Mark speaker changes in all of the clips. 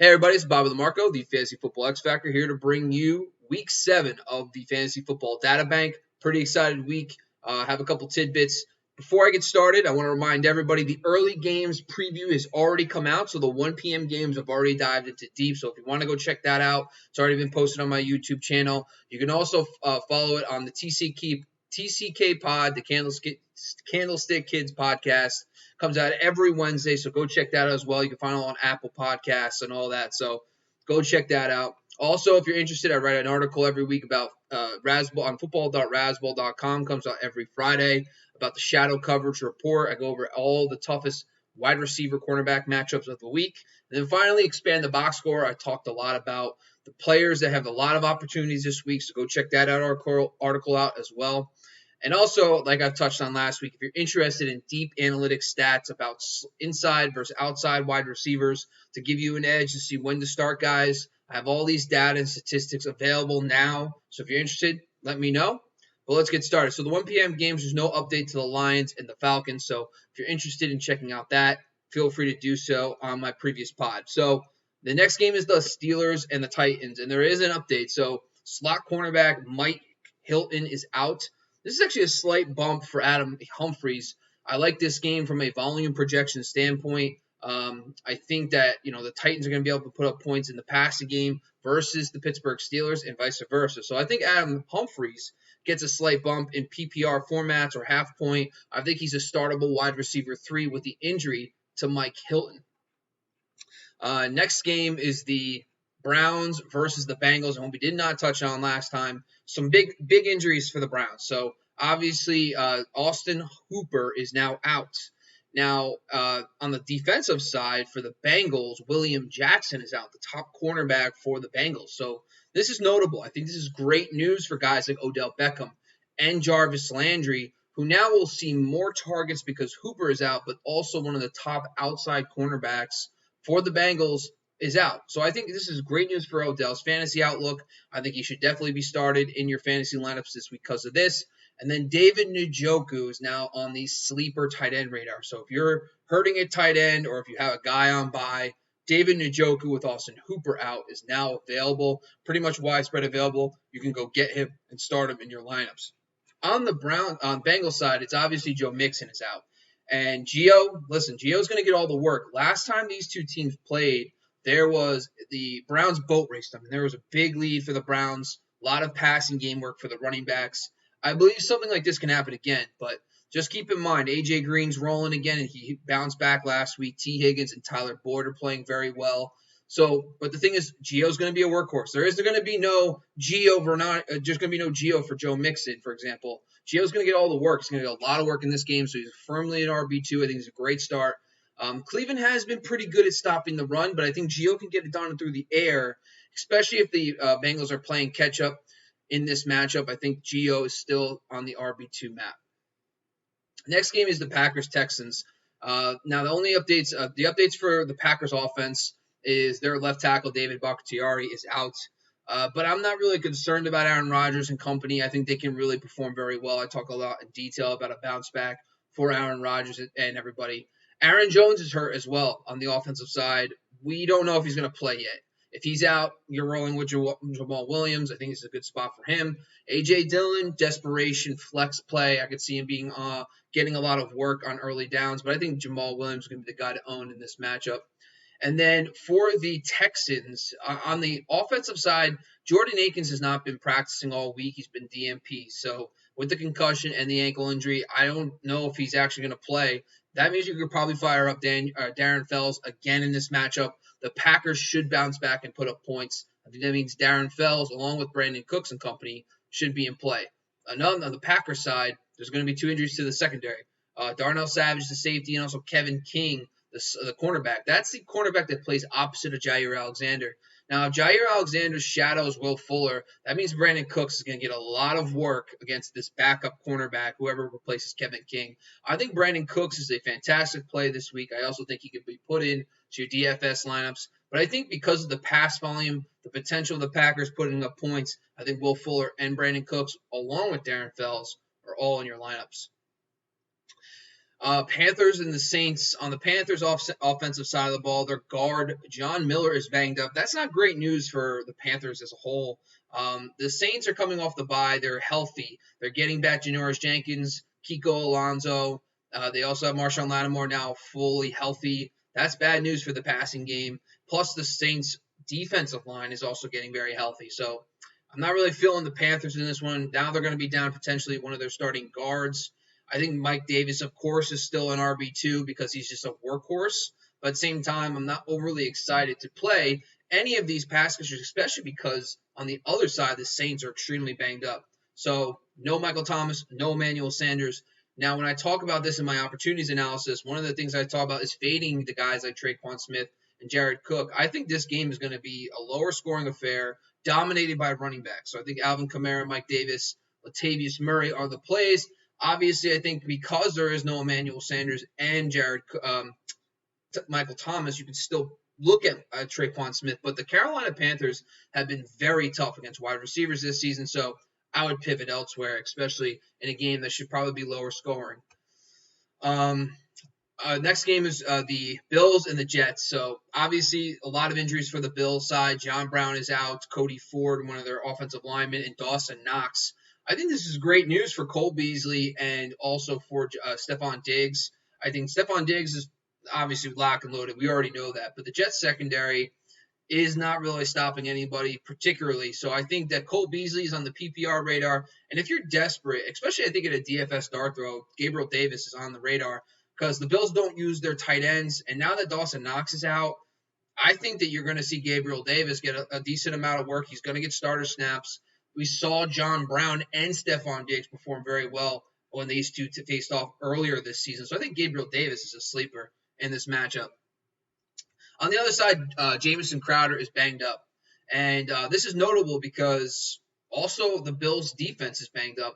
Speaker 1: Hey everybody, it's Bobby LaMarco, the Fantasy Football X Factor, here to bring you Week 7 of the Fantasy Football Databank. Pretty excited week. Have a couple tidbits. Before I get started, I want to remind everybody the early games preview has already come out, so the 1 p.m. games have already dived into deep. So if you want to go check that out, it's already been posted on my YouTube channel. You can also follow it on the TCK Pod, the Candlestick Kids podcast. Comes out every Wednesday, so go check that out as well. You can find it on Apple Podcasts and all that, so go check that out. Also, if you're interested, I write an article every week about Razzball on football.razzball.com. Comes out every Friday about the shadow coverage report. I go over all the toughest wide receiver cornerback matchups of the week. And then finally, expand the box score. I talked a lot about the players that have a lot of opportunities this week, so go check that article out as well. And also, like I've touched on last week, if you're interested in deep analytics stats about inside versus outside wide receivers to give you an edge to see when to start guys, I have all these data and statistics available now. So if you're interested, let me know. But let's get started. So the 1 p.m. games, there's no update to the Lions and the Falcons. So if you're interested in checking out that, feel free to do so on my previous pod. So the next game is the Steelers and the Titans, and there is an update. So slot cornerback Mike Hilton is out. This is actually a slight bump for Adam Humphries. I like this game from a volume projection standpoint. I think that, the Titans are going to be able to put up points in the passing game versus the Pittsburgh Steelers and vice versa. So I think Adam Humphries gets a slight bump in PPR formats or half point. I think he's a startable wide receiver 3 with the injury to Mike Hilton. Next game is the Browns versus the Bengals, and we did not touch on last time, some big injuries for the Browns. So obviously, Austin Hooper is now out. Now, on the defensive side for the Bengals, William Jackson is out, the top cornerback for the Bengals. So this is notable. I think this is great news for guys like Odell Beckham and Jarvis Landry, who now will see more targets because Hooper is out, but also one of the top outside cornerbacks for the Bengals is out. So I think this is great news for Odell's fantasy outlook. I think he should definitely be started in your fantasy lineups this week because of this. And then David Njoku is now on the sleeper tight end radar. So if you're hurting at tight end or if you have a guy on bye, David Njoku with Austin Hooper out is now available, pretty much widespread available. You can go get him and start him in your lineups. On the Bengals side, it's obviously Joe Mixon is out. And Gio's going to get all the work. Last time these two teams played, the Browns boat raced them, and there was a big lead for the Browns, a lot of passing game work for the running backs. I believe something like this can happen again, but just keep in mind, A.J. Green's rolling again, and he bounced back last week. T. Higgins and Tyler Boyd are playing very well. So, but the thing is, Gio's going to be a workhorse. There is going to be no Gio for Joe Mixon, for example. Gio's going to get all the work. He's going to get a lot of work in this game, so he's firmly an RB2. I think he's a great start. Cleveland has been pretty good at stopping the run, but I think Gio can get it done through the air, especially if the Bengals are playing catch-up in this matchup. I think Gio is still on the RB2 map. Next game is the Packers-Texans. Now, the updates for the Packers offense is their left tackle, David Bakhtiari, is out. But I'm not really concerned about Aaron Rodgers and company. I think they can really perform very well. I talk a lot in detail about a bounce back for Aaron Rodgers and everybody. Aaron Jones is hurt as well on the offensive side. We don't know if he's going to play yet. If he's out, you're rolling with Jamal Williams. I think it's a good spot for him. A.J. Dillon, desperation, flex play. I could see him being getting a lot of work on early downs, but I think Jamal Williams is going to be the guy to own in this matchup. And then for the Texans, on the offensive side, Jordan Akins has not been practicing all week. He's been DNP. So with the concussion and the ankle injury, I don't know if he's actually going to play. That means you could probably fire up Darren Fells again in this matchup. The Packers should bounce back and put up points. I think that means Darren Fells, along with Brandon Cooks and company, should be in play. On the Packers side, there's going to be 2 injuries to the secondary. Darnell Savage, the safety, and also Kevin King, the cornerback. That's the cornerback that plays opposite of Jair Alexander. Now, if Jair Alexander shadows Will Fuller, that means Brandon Cooks is going to get a lot of work against this backup cornerback, whoever replaces Kevin King. I think Brandon Cooks is a fantastic play this week. I also think he could be put in to your DFS lineups. But I think because of the pass volume, the potential of the Packers putting up points, I think Will Fuller and Brandon Cooks, along with Darren Fells, are all in your lineups. Panthers and the Saints. On the Panthers offensive side of the ball, their guard, John Miller, is banged up. That's not great news for the Panthers as a whole. The Saints are coming off the bye. They're healthy. They're getting back Janoris Jenkins, Kiko Alonso. They also have Marshawn Lattimore now fully healthy. That's bad news for the passing game. Plus, the Saints' defensive line is also getting very healthy. So I'm not really feeling the Panthers in this one. Now they're going to be down potentially one of their starting guards. I think Mike Davis, of course, is still an RB2 because he's just a workhorse. But at the same time, I'm not overly excited to play any of these pass catchers, especially because on the other side, the Saints are extremely banged up. So no Michael Thomas, no Emmanuel Sanders. Now, when I talk about this in my opportunities analysis, one of the things I talk about is fading the guys like Traquan Smith and Jared Cook. I think this game is going to be a lower scoring affair dominated by running backs. So I think Alvin Kamara, Mike Davis, Latavius Murray are the plays. Obviously, I think because there is no Emmanuel Sanders and Michael Thomas, you can still look at Traquan Smith. But the Carolina Panthers have been very tough against wide receivers this season, so I would pivot elsewhere, especially in a game that should probably be lower scoring. Next game is the Bills and the Jets. So obviously a lot of injuries for the Bills side. John Brown is out, Cody Ford, one of their offensive linemen, and Dawson Knox. I think this is great news for Cole Beasley and also for Stephon Diggs. I think Stephon Diggs is obviously lock and loaded. We already know that. But the Jets secondary is not really stopping anybody particularly. So I think that Cole Beasley is on the PPR radar. And if you're desperate, especially I think at a DFS dart throw, Gabriel Davis is on the radar because the Bills don't use their tight ends. And now that Dawson Knox is out, I think that you're going to see Gabriel Davis get a decent amount of work. He's going to get starter snaps. We saw John Brown and Stephon Diggs perform very well when these two faced off earlier this season. So I think Gabriel Davis is a sleeper in this matchup. On the other side, Jamison Crowder is banged up. And this is notable because also the Bills' defense is banged up.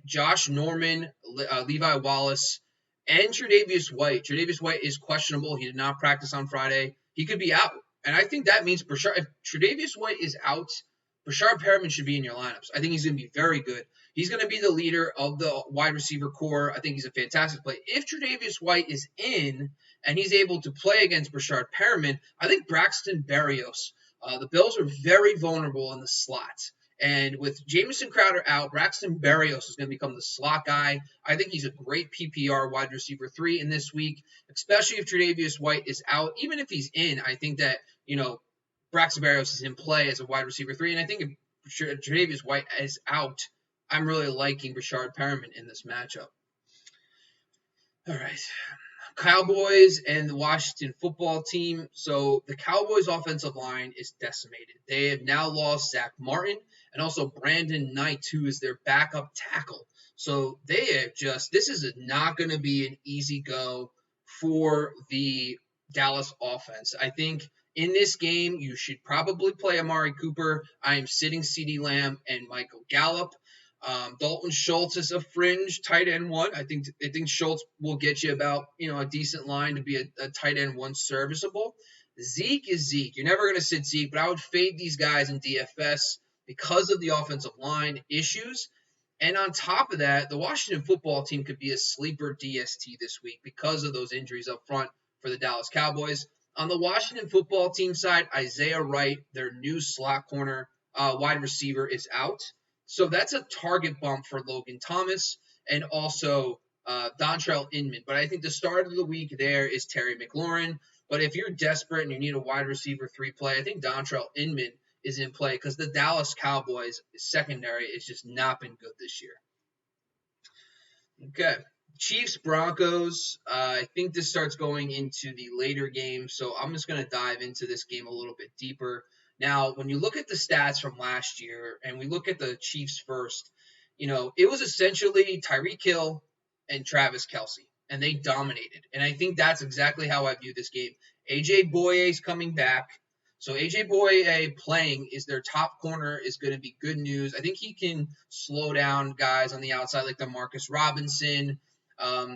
Speaker 1: Josh Norman, Levi Wallace, and Tre'Davious White. Tre'Davious White is questionable. He did not practice on Friday. He could be out. And I think that means if Tre'Davious White is out, Brashard Perriman should be in your lineups. I think he's going to be very good. He's going to be the leader of the wide receiver core. I think he's a fantastic play. If Tre'Davious White is in and he's able to play against Brashard Perriman, I think Braxton Berrios. The Bills are very vulnerable in the slot. And with Jamison Crowder out, Braxton Berrios is going to become the slot guy. I think he's a great PPR wide receiver 3 in this week, especially if Tre'Davious White is out. Even if he's in, I think that, Braxton Berrios is in play as a wide receiver 3. And I think if Tre'Davious White is out, I'm really liking Brashard Perriman in this matchup. All right. Cowboys and the Washington football team. So the Cowboys offensive line is decimated. They have now lost Zach Martin and also Brandon Knight, who is their backup tackle. So they have this is not going to be an easy go for the Dallas offense. I think in this game, you should probably play Amari Cooper. I am sitting CeeDee Lamb and Michael Gallup. Dalton Schultz is a fringe tight end 1. I think Schultz will get you about a decent line to be a tight end 1 serviceable. Zeke is Zeke. You're never going to sit Zeke, but I would fade these guys in DFS because of the offensive line issues. And on top of that, the Washington football team could be a sleeper DST this week because of those injuries up front for the Dallas Cowboys. On the Washington football team side, Isaiah Wright, their new slot corner wide receiver, is out. So that's a target bump for Logan Thomas and also Dontrell Inman. But I think the start of the week there is Terry McLaurin. But if you're desperate and you need a wide receiver 3 play, I think Dontrell Inman is in play because the Dallas Cowboys secondary has just not been good this year. Okay. Chiefs-Broncos, I think this starts going into the later game, so I'm just going to dive into this game a little bit deeper. Now, when you look at the stats from last year, and we look at the Chiefs first, it was essentially Tyreek Hill and Travis Kelce, and they dominated. And I think that's exactly how I view this game. A.J. Boye is coming back. So A.J. Boye playing is their top corner is going to be good news. I think he can slow down guys on the outside like Demarcus Robinson.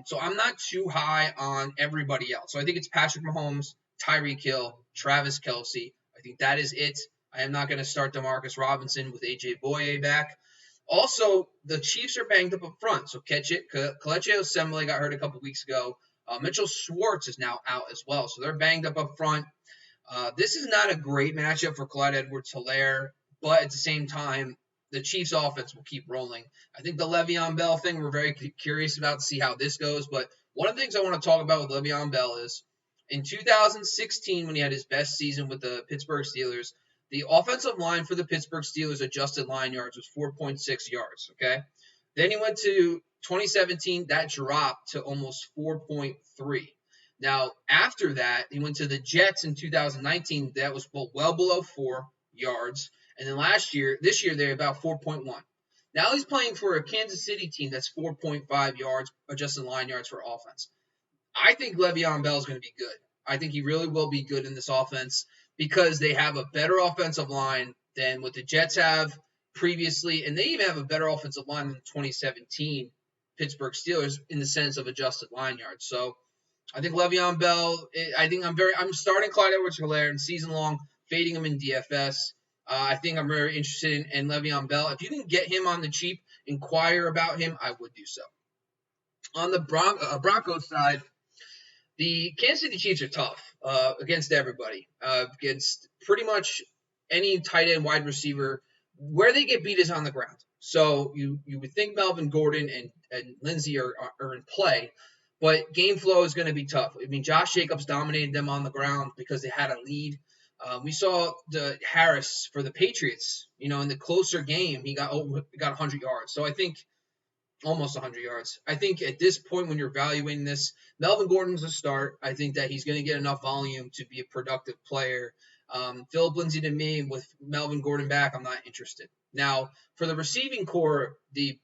Speaker 1: So I'm not too high on everybody else. So I think it's Patrick Mahomes, Tyreek Hill, Travis Kelce. I think that is it. I am not going to start Demarcus Robinson with A.J. Boye back. Also, the Chiefs are banged up front. So Kelechi Osemele got hurt a couple weeks ago. Mitchell Schwartz is now out as well. So they're banged up front. This is not a great matchup for Clyde Edwards-Helaire, but at the same time, the Chiefs' offense will keep rolling. I think the Le'Veon Bell thing, we're very curious about to see how this goes. But one of the things I want to talk about with Le'Veon Bell is in 2016, when he had his best season with the Pittsburgh Steelers, the offensive line for the Pittsburgh Steelers adjusted line yards was 4.6 yards, okay? Then he went to 2017, that dropped to almost 4.3. Now, after that, he went to the Jets in 2019. That was well below 4 yards. And then this year, they're about 4.1. Now he's playing for a Kansas City team that's 4.5 yards, adjusted line yards for offense. I think Le'Veon Bell is going to be good. I think he really will be good in this offense because they have a better offensive line than what the Jets have previously. And they even have a better offensive line than the 2017 Pittsburgh Steelers in the sense of adjusted line yards. So I think Le'Veon Bell, I'm starting Clyde Edwards-Helaire in season long, fading him in DFS. I think I'm very interested in Le'Veon Bell. If you can get him on the cheap, inquire about him, I would do so. On the Broncos side, the Kansas City Chiefs are tough against everybody, against pretty much any tight end wide receiver. Where they get beat is on the ground. So you would think Melvin Gordon and Lindsey are in play, but game flow is going to be tough. I mean, Josh Jacobs dominated them on the ground because they had a lead. We saw the Harris for the Patriots, in the closer game, he got 100 yards. So I think almost 100 yards. I think at this point when you're evaluating this, Melvin Gordon's a start. I think that he's going to get enough volume to be a productive player. Philip Lindsay, to me, with Melvin Gordon back, I'm not interested. Now, for the receiving core, the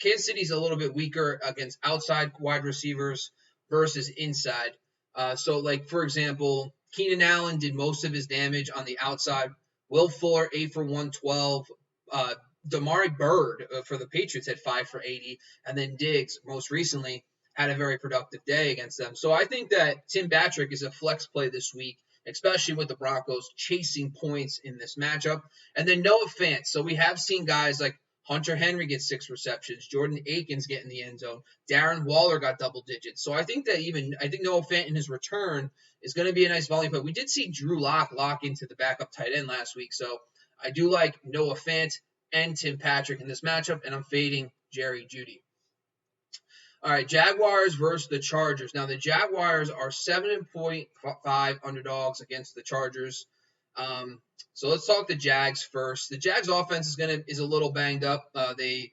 Speaker 1: Kansas City's a little bit weaker against outside wide receivers versus inside. For example, Keenan Allen did most of his damage on the outside. Will Fuller, 8 for 112. Damari Bird for the Patriots had 5 for 80. And then Diggs, most recently, had a very productive day against them. So I think that Tim Patrick is a flex play this week, especially with the Broncos chasing points in this matchup. And then Noah Fant. So we have seen guys like Hunter Henry get 6 receptions. Jordan Akins get in the end zone. Darren Waller got double digits. So I think Noah Fant in his return is going to be a nice volume. But we did see Drew Lock into the backup tight end last week. So I do like Noah Fant and Tim Patrick in this matchup, and I'm fading Jerry Jeudy. All right, Jaguars versus the Chargers. Now, the Jaguars are 7.5 underdogs against the Chargers. So let's talk the Jags first. The Jags offense is a little banged up. They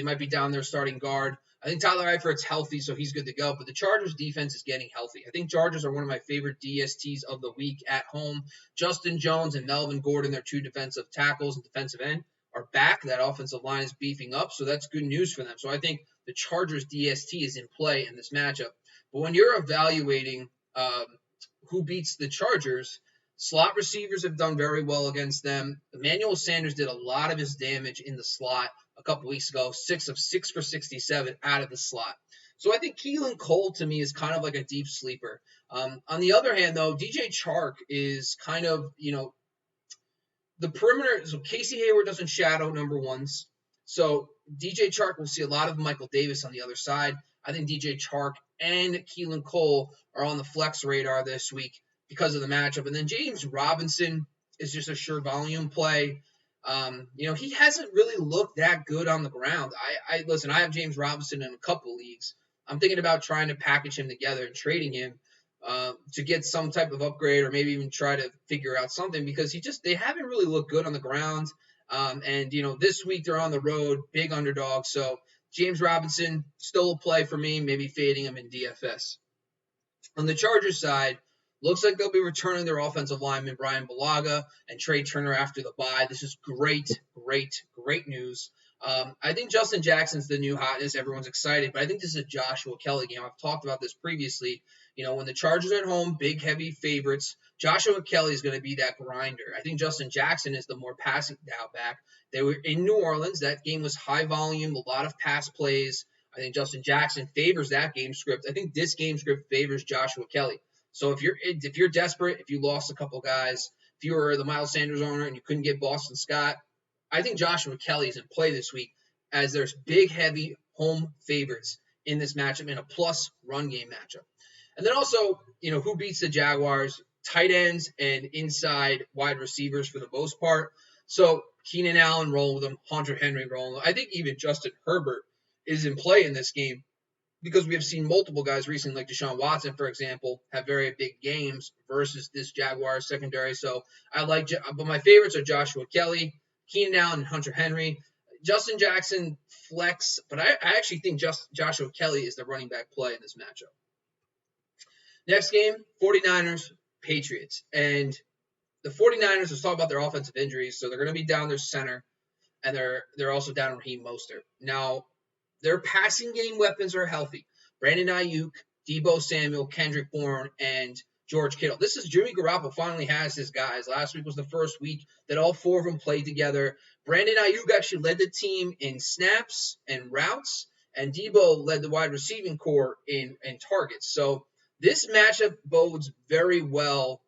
Speaker 1: might be down their starting guard. I think Tyler Eifert's healthy, so he's good to go. But the Chargers defense is getting healthy. I think Chargers are one of my favorite DSTs of the week at home. Justin Jones and Melvin Gordon, their 2 defensive tackles and defensive end, are back. That offensive line is beefing up, so that's good news for them. So I think the Chargers DST is in play in this matchup. But when you're evaluating who beats the Chargers, slot receivers have done very well against them. Emmanuel Sanders did a lot of his damage in the slot a couple weeks ago, 6 of 6 for 67 out of the slot. So I think Keelan Cole, to me, is kind of like a deep sleeper. On the other hand, though, DJ Chark is kind of, the perimeter. So Casey Hayward doesn't shadow number ones. So DJ Chark will see a lot of Michael Davis on the other side. I think DJ Chark and Keelan Cole are on the flex radar this week because of the matchup. And then James Robinson is just a sure volume play. He hasn't really looked that good on the ground. I have James Robinson in a couple leagues. I'm thinking about trying to package him together and trading him to get some type of upgrade or maybe even try to figure out something because they haven't really looked good on the ground. This week they're on the road, big underdog. So James Robinson, still a play for me, maybe fading him in DFS. On the Chargers side, looks like they'll be returning their offensive lineman, Brian Bulaga, and Trey Turner after the bye. This is great news. I think Justin Jackson's the new hotness. Everyone's excited, but I think this is a Joshua Kelly game. I've talked about this previously. When the Chargers are at home, big, heavy favorites, Joshua Kelly is going to be that grinder. I think Justin Jackson is the more passing down back. They were in New Orleans. That game was high volume, a lot of pass plays. I think Justin Jackson favors that game script. I think this game script favors Joshua Kelly. So if you're desperate, if you lost a couple guys, if you were the Miles Sanders owner and you couldn't get Boston Scott, I think Joshua Kelly is in play this week as there's big, heavy home favorites in this matchup in a plus run game matchup. And then also, who beats the Jaguars? Tight ends and inside wide receivers for the most part. So Keenan Allen rolling with him, Hunter Henry rolling with him. I think even Justin Herbert is in play in this game because we have seen multiple guys recently, like Deshaun Watson, for example, have very big games versus this Jaguars secondary. So but my favorites are Joshua Kelly, Keenan Allen, and Hunter Henry. Justin Jackson flex, but I actually think Joshua Kelly is the running back play in this matchup. Next game, 49ers, Patriots. And the 49ers, let's talk about their offensive injuries. So they're going to be down their center, and they're also down Raheem Mostert. Now, their passing game weapons are healthy. Brandon Ayuk, Deebo Samuel, Kendrick Bourne, and George Kittle. This is Jimmy Garoppolo finally has his guys. Last week was the first week that all four of them played together. Brandon Ayuk actually led the team in snaps and routes, and Deebo led the wide receiving core in targets. So this matchup bodes very well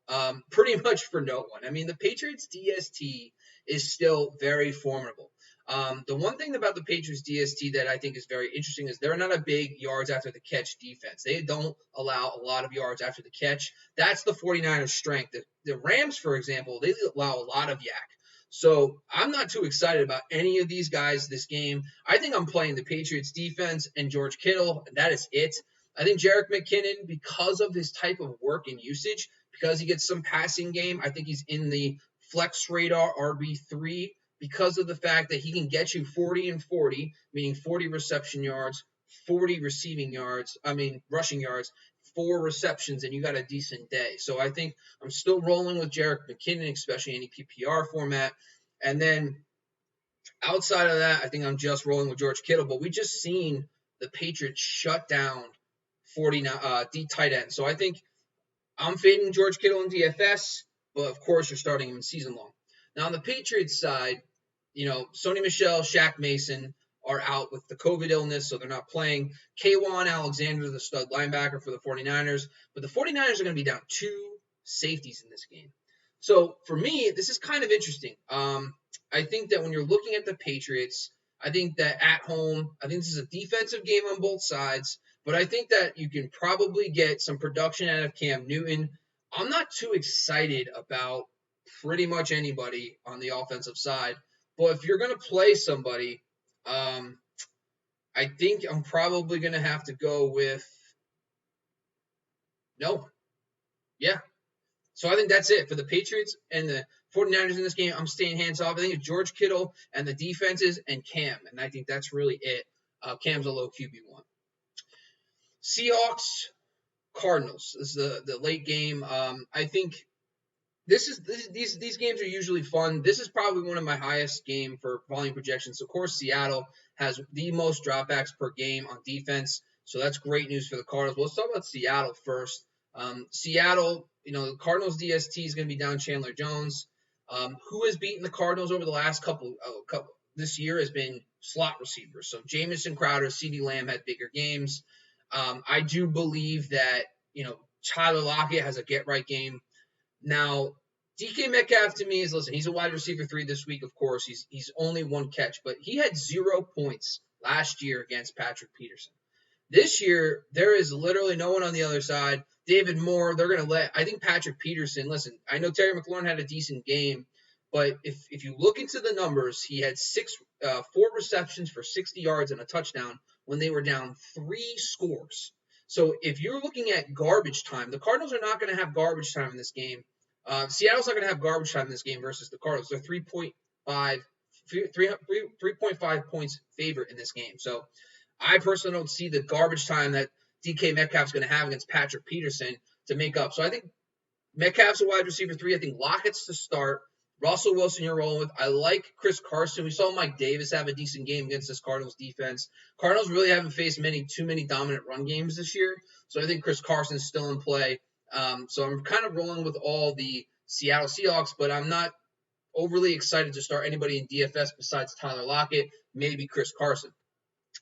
Speaker 1: pretty much for no one. I mean, the Patriots DST is still very formidable. The one thing about the Patriots DST that I think is very interesting is they're not a big yards after the catch defense. They don't allow a lot of yards after the catch. That's the 49ers' strength. The Rams, for example, they allow a lot of yak. So I'm not too excited about any of these guys this game. I think I'm playing the Patriots defense and George Kittle, and that is it. I think Jerick McKinnon, because of his type of work and usage, because he gets some passing game, I think he's in the flex radar RB3 because of the fact that he can get you 40 and 40, meaning 40 reception yards, 40 rushing yards, 4 receptions, and you got a decent day. So I think I'm still rolling with Jerick McKinnon, especially in any PPR format. And then outside of that, I think I'm just rolling with George Kittle. But we just seen the Patriots shut down 49 deep tight end. So I think I'm fading George Kittle in DFS, but of course you're starting him in season long. Now on the Patriots side, Sony Michel, Shaq Mason are out with the COVID illness, so they're not playing. K'Wan Alexander, the stud linebacker for the 49ers. But the 49ers are going to be down 2 safeties in this game. So for me, this is kind of interesting. I think that when you're looking at the Patriots, I think that at home, I think this is a defensive game on both sides. But I think that you can probably get some production out of Cam Newton. I'm not too excited about pretty much anybody on the offensive side. But if you're going to play somebody, I think I'm probably going to have to go with no. Yeah. So I think that's it. For the Patriots and the 49ers in this game, I'm staying hands off. I think it's George Kittle and the defenses and Cam. And I think that's really it. Cam's a low QB1. Seahawks, Cardinals. This is the late game. I think these games are usually fun. This is probably one of my highest game for volume projections. Of course, Seattle has the most dropbacks per game on defense, so that's great news for the Cardinals. Well, let's talk about Seattle first. Seattle, the Cardinals DST is going to be down Chandler Jones. Who has beaten the Cardinals over the last couple this year has been slot receivers. So Jamison Crowder, CeeDee Lamb had bigger games. I do believe that, Tyler Lockett has a get-right game. Now, DK Metcalf to me is, he's a wide receiver 3 this week, of course. He's only 1 catch, but he had 0 points last year against Patrick Peterson. This year, there is literally no one on the other side. David Moore, they're going to I think Patrick Peterson, I know Terry McLaurin had a decent game, but if you look into the numbers, he had 4 receptions for 60 yards and a touchdown when they were down 3 scores. So if you're looking at garbage time, the Cardinals are not going to have garbage time in this game. Seattle's not going to have garbage time in this game versus the Cardinals. They're 3.5 points favorite in this game. So I personally don't see the garbage time that DK Metcalf's going to have against Patrick Peterson to make up. So I think Metcalf's a wide receiver 3. I think Lockett's to start. Russell Wilson you're rolling with. I like Chris Carson. We saw Mike Davis have a decent game against this Cardinals defense. Cardinals really haven't faced too many dominant run games this year. So I think Chris Carson's still in play. So I'm kind of rolling with all the Seattle Seahawks, but I'm not overly excited to start anybody in DFS besides Tyler Lockett, maybe Chris Carson.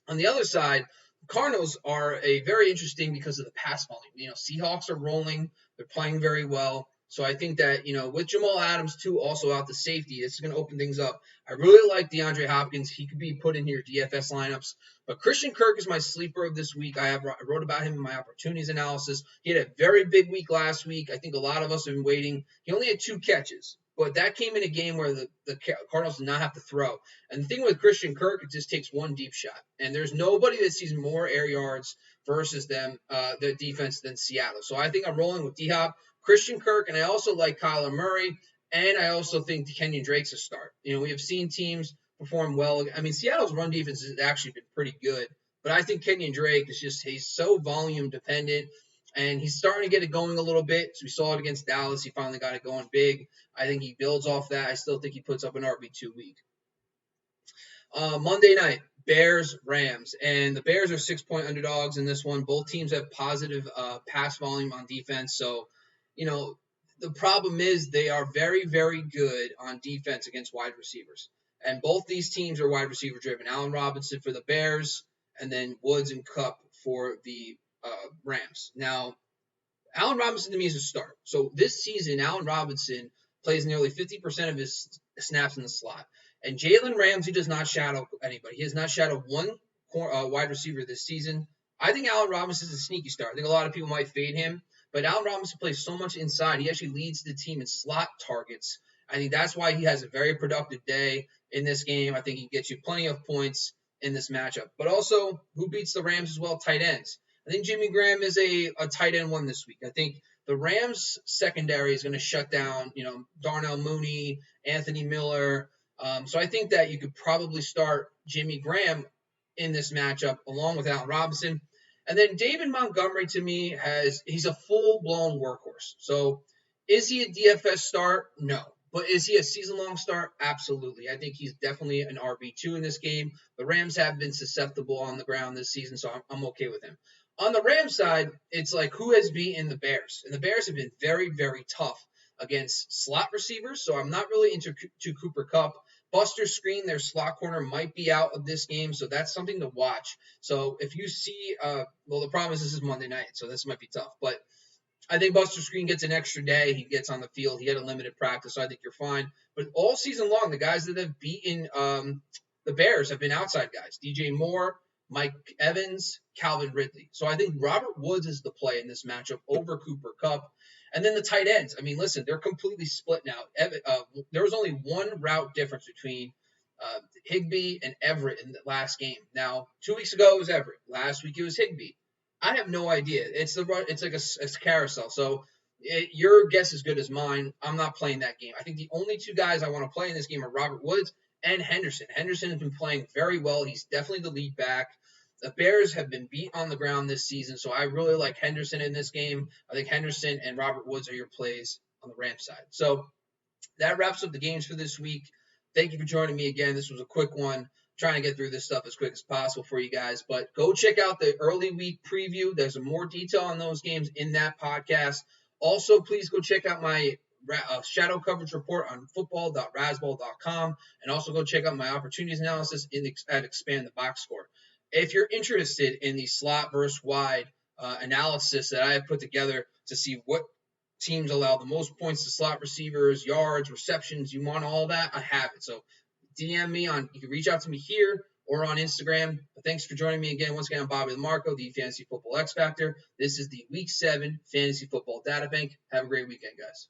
Speaker 1: On the other side, Cardinals are very interesting because of the pass volume. Seahawks are rolling. They're playing very well. So I think that, with Jamal Adams, too, also out the safety, this is going to open things up. I really like DeAndre Hopkins. He could be put in your DFS lineups. But Christian Kirk is my sleeper of this week. I wrote about him in my opportunities analysis. He had a very big week last week. I think a lot of us have been waiting. He only had 2 catches. But that came in a game where the Cardinals did not have to throw. And the thing with Christian Kirk, it just takes one deep shot. And there's nobody that sees more air yards versus them, their defense, than Seattle. So I think I'm rolling with D-Hop, Christian Kirk, and I also like Kyler Murray. And I also think Kenyon Drake's a start. We have seen teams perform well. I mean, Seattle's run defense has actually been pretty good. But I think Kenyon Drake he's so volume dependent. And he's starting to get it going a little bit. So we saw it against Dallas. He finally got it going big. I think he builds off that. I still think he puts up an RB2 week. Monday night, Bears-Rams. And the Bears are 6-point underdogs in this one. Both teams have positive pass volume on defense. So, the problem is they are very, very good on defense against wide receivers. And both these teams are wide receiver driven. Allen Robinson for the Bears, and then Woods and Kupp for the Rams. Now, Allen Robinson to me is a start. So this season, Allen Robinson plays nearly 50% of his snaps in the slot. And Jalen Ramsey does not shadow anybody. He has not shadowed one wide receiver this season. I think Allen Robinson is a sneaky start. I think a lot of people might fade him. But Allen Robinson plays so much inside. He actually leads the team in slot targets. I think that's why he has a very productive day in this game. I think he gets you plenty of points in this matchup. But also, who beats the Rams as well? Tight ends. I think Jimmy Graham is a tight end one this week. I think the Rams secondary is going to shut down, Darnell Mooney, Anthony Miller. So I think that you could probably start Jimmy Graham in this matchup along with Allen Robinson. And then David Montgomery, to me, he's a full-blown workhorse. So is he a DFS start? No. But is he a season-long start? Absolutely. I think he's definitely an RB2 in this game. The Rams have been susceptible on the ground this season, so I'm okay with him. On the Rams side, it's like who has beaten the Bears? And the Bears have been very, very tough against slot receivers, so I'm not really into Cooper Kupp. Buster Screen, their slot corner, might be out of this game, so that's something to watch. So if you see, the problem is this is Monday night, so this might be tough. But I think Buster Screen gets an extra day. He gets on the field. He had a limited practice, so I think you're fine. But all season long, the guys that have beaten the Bears have been outside guys. DJ Moore, Mike Evans, Calvin Ridley. So I think Robert Woods is the play in this matchup over Cooper Kupp. And then the tight ends. I mean, listen, they're completely split now. There was only one route difference between Higbee and Everett in the last game. Now, 2 weeks ago it was Everett. Last week it was Higbee. I have no idea. It's like a carousel. So your guess is good as mine. I'm not playing that game. I think the only 2 guys I want to play in this game are Robert Woods and Henderson. Henderson has been playing very well. He's definitely the lead back. The Bears have been beat on the ground this season, so I really like Henderson in this game. I think Henderson and Robert Woods are your plays on the Rams side. So that wraps up the games for this week. Thank you for joining me again. This was a quick one. Trying to get through this stuff as quick as possible for you guys. But go check out the early week preview. There's more detail on those games in that podcast. Also, please go check out my shadow coverage report on football.rasball.com. And also go check out my opportunities analysis at Expand the Box Score. If you're interested in the slot versus wide analysis that I have put together to see what teams allow the most points to slot receivers, yards, receptions, you want all that, I have it. So DM me you can reach out to me here or on Instagram. But thanks for joining me again. Once again, I'm Bobby LaMarco, the Fantasy Football X Factor. This is the Week 7 Fantasy Football Databank. Have a great weekend, guys.